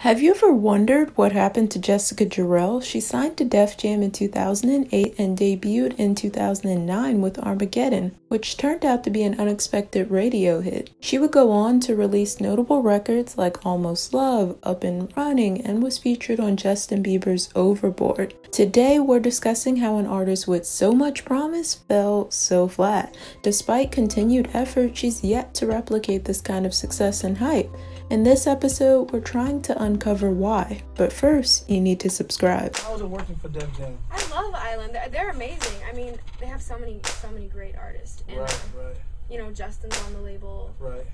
Have you ever wondered what happened to Jessica Jarrell? She signed to Def Jam in 2008 and debuted in 2009 with Armageddon, which turned out to be an unexpected radio hit. She would go on to release notable records like Almost Love, Up and Running, and was featured on Justin Bieber's Overboard. Today, we're discussing how an artist with so much promise fell so flat. Despite continued effort, she's yet to replicate this kind of success and hype. In this episode, we're trying to uncover why, but first, you need to subscribe. How was it working for Def Jam? I love Island. They're amazing. I mean, they have so many great artists. And, Right. You know, Justin's on the label. Right.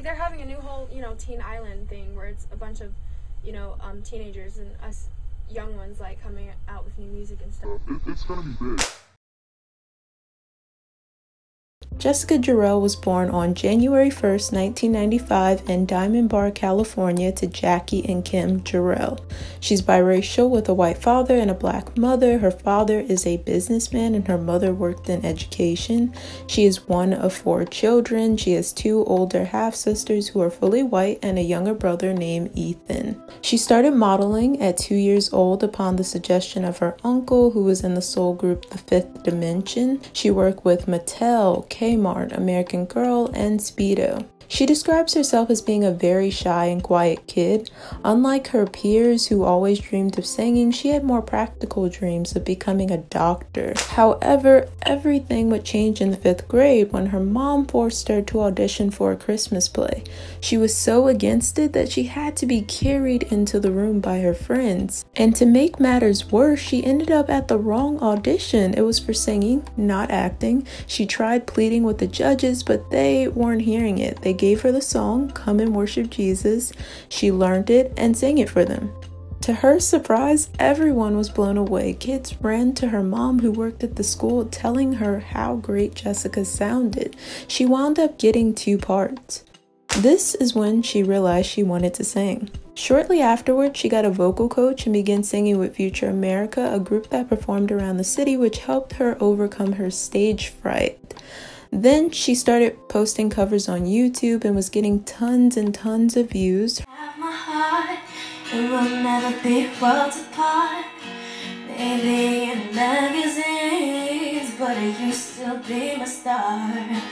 They're having a new whole, Teen Island thing where it's a bunch of, teenagers and us young ones like coming out with new music and stuff. It's gonna be big. Jessica Jarrell was born on January 1st, 1995 in Diamond Bar, California to Jackie and Kim Jarrell. She's biracial with a white father and a black mother. Her father is a businessman and her mother worked in education. She is one of 4 children. She has 2 older half-sisters who are fully white and a younger brother named Ethan. She started modeling at 2 years old upon the suggestion of her uncle, who was in the soul group The Fifth Dimension. She worked with Mattel, Kmart, American Girl, and Speedo. She describes herself as being a very shy and quiet kid. Unlike her peers who always dreamed of singing, she had more practical dreams of becoming a doctor. However, everything would change in the 5th grade when her mom forced her to audition for a Christmas play. She was so against it that she had to be carried into the room by her friends. And to make matters worse, she ended up at the wrong audition. It was for singing, not acting. She tried pleading with the judges, but they weren't hearing it. They gave her the song, Come and Worship Jesus. She learned it and sang it for them. To her surprise, everyone was blown away. Kids ran to her mom who worked at the school telling her how great Jessica sounded. She wound up getting 2 parts. This is when she realized she wanted to sing. Shortly afterwards, she got a vocal coach and began singing with Future America, a group that performed around the city, which helped her overcome her stage fright. Then she started posting covers on YouTube and was getting tons and tons of views. Have my heart, it will never be worlds apart. Maybe in magazines, but you still be my star.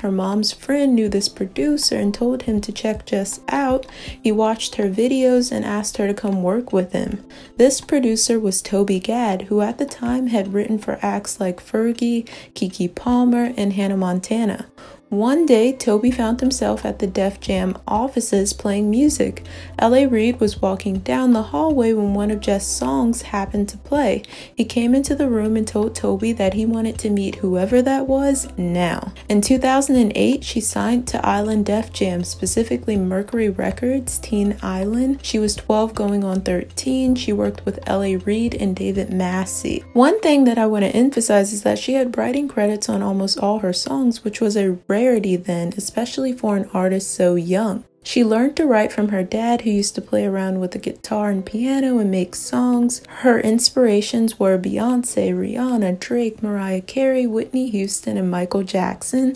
Her mom's friend knew this producer and told him to check Jess out. He watched her videos and asked her to come work with him. This producer was Toby Gad, who at the time had written for acts like Fergie, Keke Palmer, and Hannah Montana. One day, Toby found himself at the Def Jam offices playing music. L.A. Reid was walking down the hallway when one of Jess' songs happened to play. He came into the room and told Toby that he wanted to meet whoever that was now. In 2008, she signed to Island Def Jam, specifically Mercury Records, Teen Island. She was 12 going on 13. She worked with L.A. Reid and David Massey. One thing that I want to emphasize is that she had writing credits on almost all her songs, which was a rarity then, especially for an artist so young. She learned to write from her dad, who used to play around with the guitar and piano and make songs. Her inspirations were Beyonce, Rihanna, Drake, Mariah Carey, Whitney Houston, and Michael Jackson.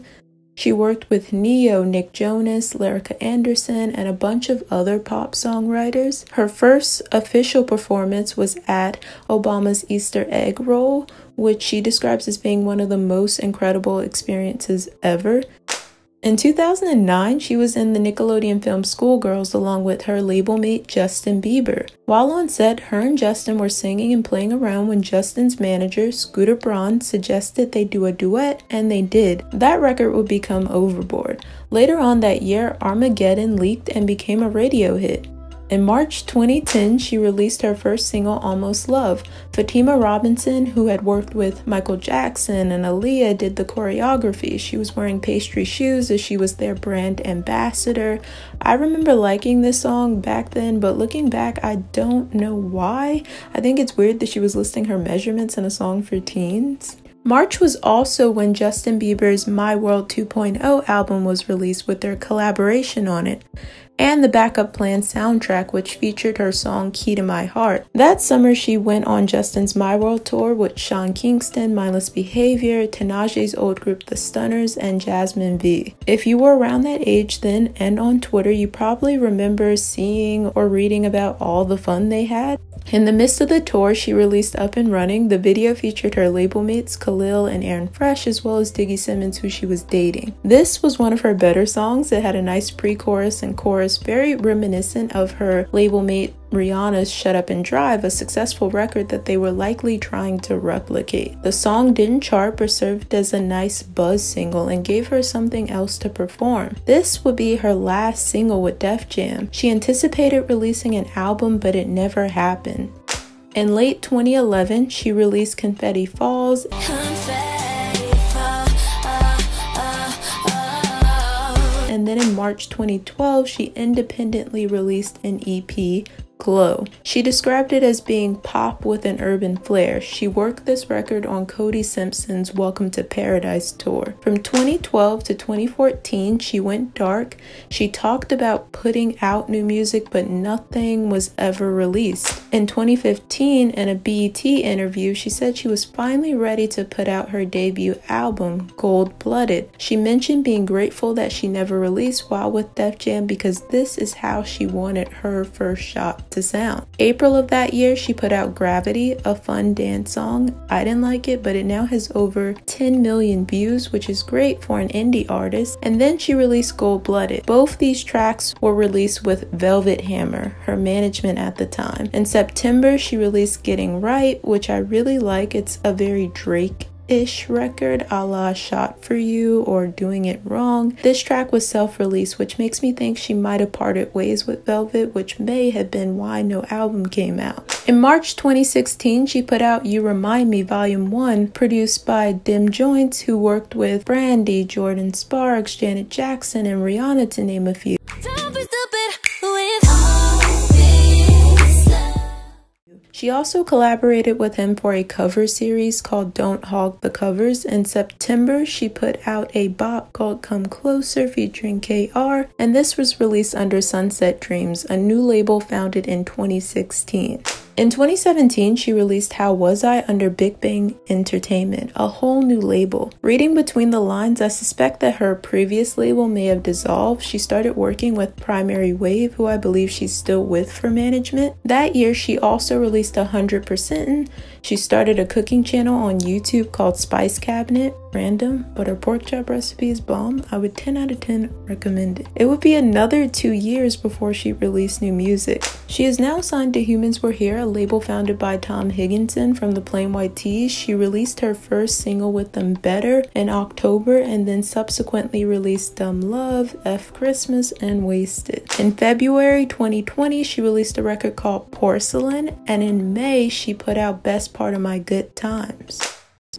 She worked with Neo, Nick Jonas, Lyrica Anderson, and a bunch of other pop songwriters. Her first official performance was at Obama's Easter egg roll, which she describes as being one of the most incredible experiences ever. In 2009, she was in the Nickelodeon film Schoolgirls along with her label mate Justin Bieber. While on set, her and Justin were singing and playing around when Justin's manager, Scooter Braun, suggested they do a duet, and they did. That record would become Overboard. Later on that year, Armageddon leaked and became a radio hit. In March 2010, she released her first single, Almost Love. Fatima Robinson, who had worked with Michael Jackson and Aaliyah, did the choreography. She was wearing Pastry shoes as she was their brand ambassador. I remember liking this song back then, but looking back, I don't know why. I think it's weird that she was listing her measurements in a song for teens. March was also when Justin Bieber's My World 2.0 album was released with their collaboration on it. and the Backup Plan soundtrack, which featured her song Key to My Heart. That summer, she went on Justin's My World tour with Sean Kingston, Mindless Behavior, Tanaje's old group The Stunners, and Jasmine V. If you were around that age then and on Twitter, you probably remember seeing or reading about all the fun they had. In the midst of the tour, she released Up and Running. The video featured her label mates Khalil and Aaron Fresh, as well as Diggy Simmons, who she was dating. This was one of her better songs. It had a nice pre-chorus and chorus, very reminiscent of her label mate Rihanna's Shut Up and Drive, a successful record that they were likely trying to replicate. The song didn't chart but served as a nice buzz single and gave her something else to perform. This would be her last single with Def Jam. She anticipated releasing an album, but it never happened. In late 2011, she released Confetti Falls. And then in March 2012, she independently released an EP, Glow. She described it as being pop with an urban flair. She worked this record on Cody Simpson's Welcome to Paradise tour. From 2012 to 2014, she went dark. She talked about putting out new music, but nothing was ever released. In 2015, in a BET interview, she said she was finally ready to put out her debut album, Gold Blooded. She mentioned being grateful that she never released while with Def Jam because this is how she wanted her first shot to sound. April of that year, she put out Gravity, a fun dance song. I didn't like it, but it now has over 10 million views, which is great for an indie artist. And then she released Gold Blooded. Both these tracks were released with Velvet Hammer, her management at the time. In September, she released Getting Right, which I really like. It's a very Drake-ish record, a la Shot for You or Doing It Wrong. This track was self-released, which makes me think she might have parted ways with Velvet, which may have been why no album came out. In March 2016, she put out You Remind Me Volume 1, produced by Dim Joints, who worked with Brandy, Jordan Sparks, Janet Jackson, and Rihanna, to name a few. She also collaborated with him for a cover series called Don't Hog the Covers. In September, she put out a bop called Come Closer featuring KR, and this was released under Sunset Dreams, a new label founded in 2016. In 2017, she released How Was I under Big Bang Entertainment, a whole new label. Reading between the lines, I suspect that her previous label may have dissolved. She started working with Primary Wave, who I believe she's still with for management. That year, she also released 100%. She started a cooking channel on YouTube called Spice Cabinet. Random, but her pork chop recipe is bomb. I would 10 out of 10 recommend it. It would be another 2 years before she released new music. She is now signed to Humans Were Here, a label founded by Tom Higginson from the Plain White T's. She released her first single with them, Better, in October, and then subsequently released Dumb Love, F Christmas, and Wasted. In February 2020, she released a record called Porcelain, and in May, she put out Best Part of My Good Times.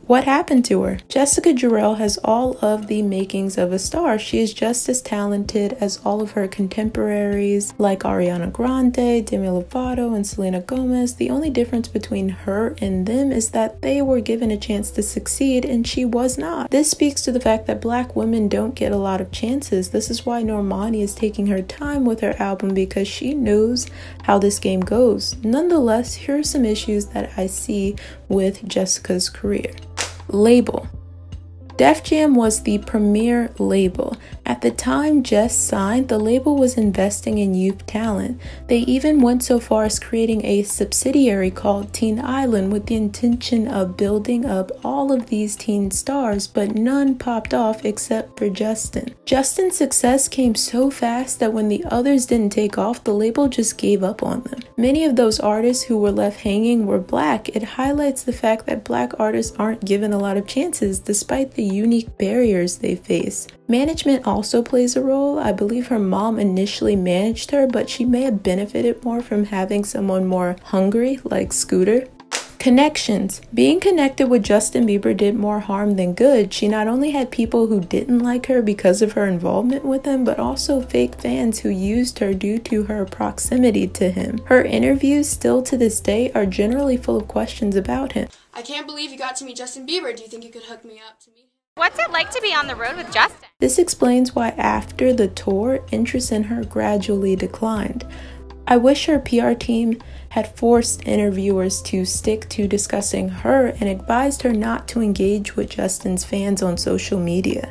What happened to her? Jessica Jarrell has all of the makings of a star. She is just as talented as all of her contemporaries like Ariana Grande, Demi Lovato, and Selena Gomez. The only difference between her and them is that they were given a chance to succeed and she was not. This speaks to the fact that Black women don't get a lot of chances. This is why Normani is taking her time with her album, because she knows how this game goes. Nonetheless, here are some issues that I see with Jessica's career. Label. Def Jam was the premier label. At the time Jess signed, the label was investing in youth talent. They even went so far as creating a subsidiary called Teen Island with the intention of building up all of these teen stars, but none popped off except for Justin. Justin's success came so fast that when the others didn't take off, the label just gave up on them. Many of those artists who were left hanging were Black. It highlights the fact that Black artists aren't given a lot of chances despite the unique barriers they face. Management also plays a role. I believe her mom initially managed her, but she may have benefited more from having someone more hungry like Scooter. Connections. Being connected with Justin Bieber did more harm than good. She not only had people who didn't like her because of her involvement with him, but also fake fans who used her due to her proximity to him. Her interviews still to this day are generally full of questions about him. I can't believe you got to meet Justin Bieber. Do you think you could hook me up to meet him? What's it like to be on the road with Justin? This explains why after the tour, interest in her gradually declined. I wish her PR team had forced interviewers to stick to discussing her and advised her not to engage with Justin's fans on social media.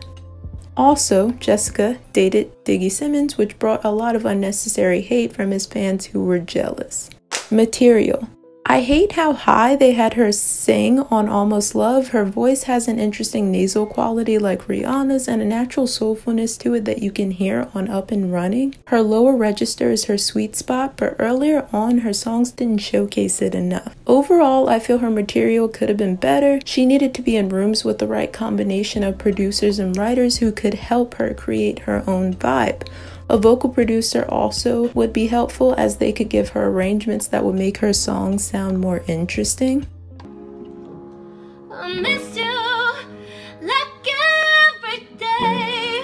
Also, Jessica dated Simmons, which brought a lot of unnecessary hate from his fans who were jealous. Material. I hate how high they had her sing on Almost Love. Her voice has an interesting nasal quality like Rihanna's and a natural soulfulness to it that you can hear on Up and Running. Her lower register is her sweet spot, but earlier on her songs didn't showcase it enough. Overall, I feel her material could have been better. She needed to be in rooms with the right combination of producers and writers who could help her create her own vibe. A vocal producer also would be helpful, as they could give her arrangements that would make her songs sound more interesting. I miss you like every day.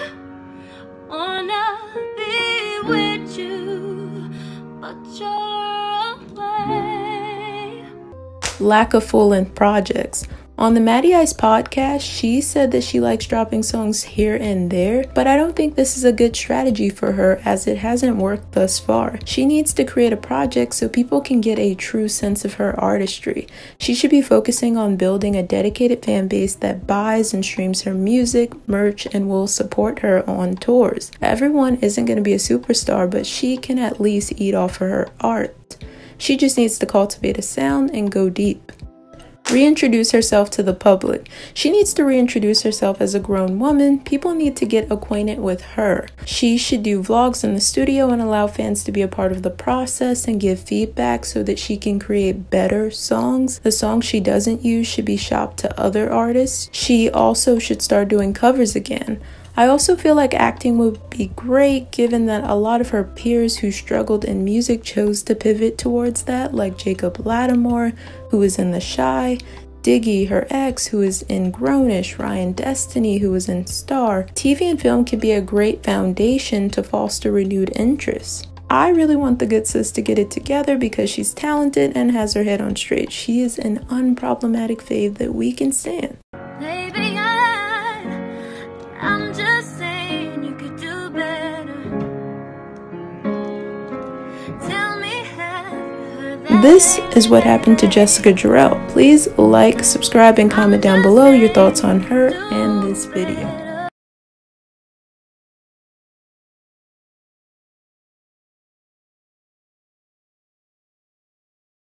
Wanna be with you, but you're away. Lack of full-length projects. On the Maddie Ice podcast, she said that she likes dropping songs here and there, but I don't think this is a good strategy for her, as it hasn't worked thus far. She needs to create a project so people can get a true sense of her artistry. She should be focusing on building a dedicated fan base that buys and streams her music, merch, and will support her on tours. Everyone isn't going to be a superstar, but she can at least eat off of her art. She just needs to cultivate a sound and go deep. Reintroduce herself to the public. She needs to reintroduce herself as a grown woman. People need to get acquainted with her. She should do vlogs in the studio and allow fans to be a part of the process and give feedback so that she can create better songs. The songs she doesn't use should be shopped to other artists. She also should start doing covers again. I also feel like acting would be great, given that a lot of her peers who struggled in music chose to pivot towards that, like Jacob Lattimore, who is in The Shy, Diggy, her ex, who is in Grownish, Ryan Destiny, who is in Star. TV and film can be a great foundation to foster renewed interest. I really want the good sis to get it together because she's talented and has her head on straight. She is an unproblematic fave that we can stand. Baby, I'm just saying you could do better. Tell me, have you heard that? This is what happened to Jessica Jarrell. Please like, subscribe, and comment down below your thoughts on her and this video.